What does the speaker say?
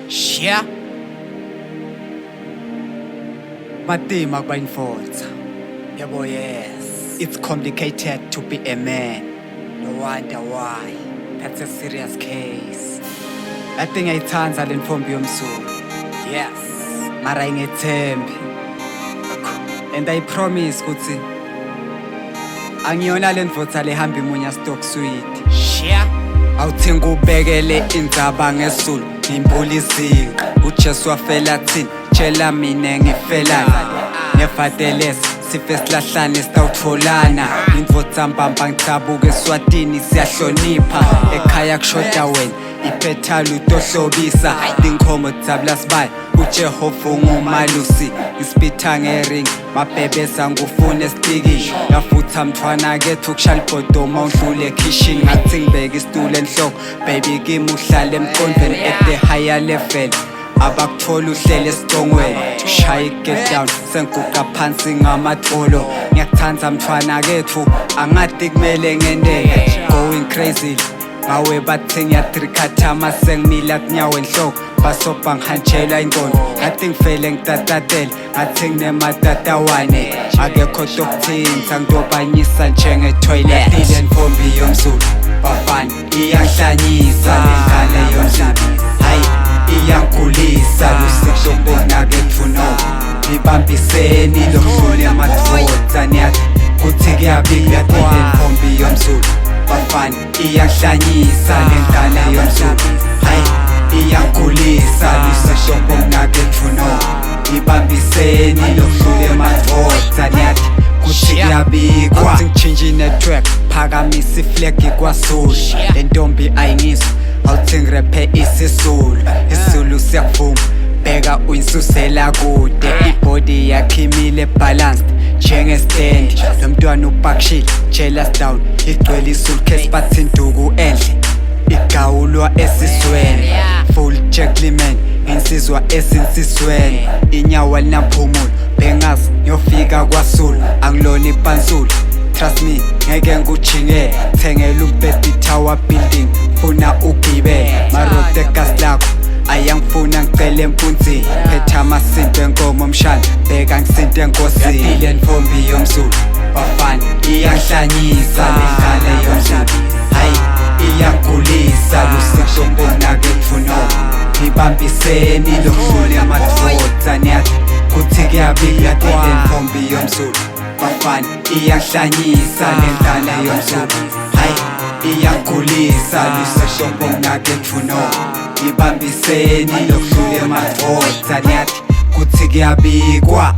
Yeah. Matima kubayinfotha. Yabo, yes. It's complicated to be a man. No wonder why. That's a serious case. I think ayithanza le ntombi yomsuku. Yes. Mara ayingethembi. And I promise ukuthi angiyona le ndvodza lehamba imunya stock sweet. Yeah. Awuthenga ubekele indzaba ngesulu ngimbula izinqa uJesu wafela thini tshela mina ngifelani nevadelesi sife silahlane sitawutfolana indvodza mbamba ngithabuka eSwatini siyahlonipha ekhaya kushoda wena iphethala utohlobisa linkhomo dzabula sibaya uJehova ungumalusi ngispitha ngering mabhebeza ngufuna estikini ngafutha mthwana kethu kushalibhodoma undlule ekitchen ngathi ngibeke isitulo enhloko baby kimi uhlale emqondweni at the higher level abakuthola uhlele esicongweni shaya i-get down senguqa phansi ngamadolo ngiyakuthanza mthwana kethu angadi kumele ngendeke going crazy ngawe bathi ngiyatrikhathama sengimila kunyawo enhloko basobha ngihanjelwa inkono ngathi ngifele ngitatatele ngathi nginematatawane akekho tokuthinta ngitobanyisa njengetoilet ile ntombi yomzulu bafana iyangihlanyisa lengane yomzulu hayi iyangigulisa lusikubona kethuno libambiseni lokudlula amadvodza niyathi kuthi kuyabika ile ntombi yomzulu bafana iyangihlanyisa lengane yomzulu hayi iyangigulisa lusikubona kethuno libambiseni lokudlula amadvodza niyathi kuthi kuyabikwa kuthi ngichinje network phakamisa iflegi kwaSulu le ntombi ayingizwa awuthi ngirephe isisulu isizulu siyakuvuma bheka uyinsusela kude ibody yakhimile balanced njengestand lo mntwana upakshile tshela down igcwele isulu case bathi induku endle igawulwa esisweni full checkliman insizwa esinsisweni inyawo linaphumula bengazi ngiyofika kwaSulu angilona ipansulu trust me ngeke ngujinge thengela umbhedi tower building funa ugibe marote gas lakho ayangifuna ngicela empunzini phetha amasimbi enkomo mshana bheka ngisinte enkosini ile ntombi yomzulu bafana iyangihlanyisa lengane yomzulu hayi iyangigulisa lusikubona kethuno libambiseni lokudlula amadvodza niyathi kuthi kuyabika ile ntombi yomzulu bafana iyangihlanyisa lengane yomzulu hayi iyangigulisa lusikubona kethuno libambiseni lokudlula amadvodza niyathi kuthi kuyabikwa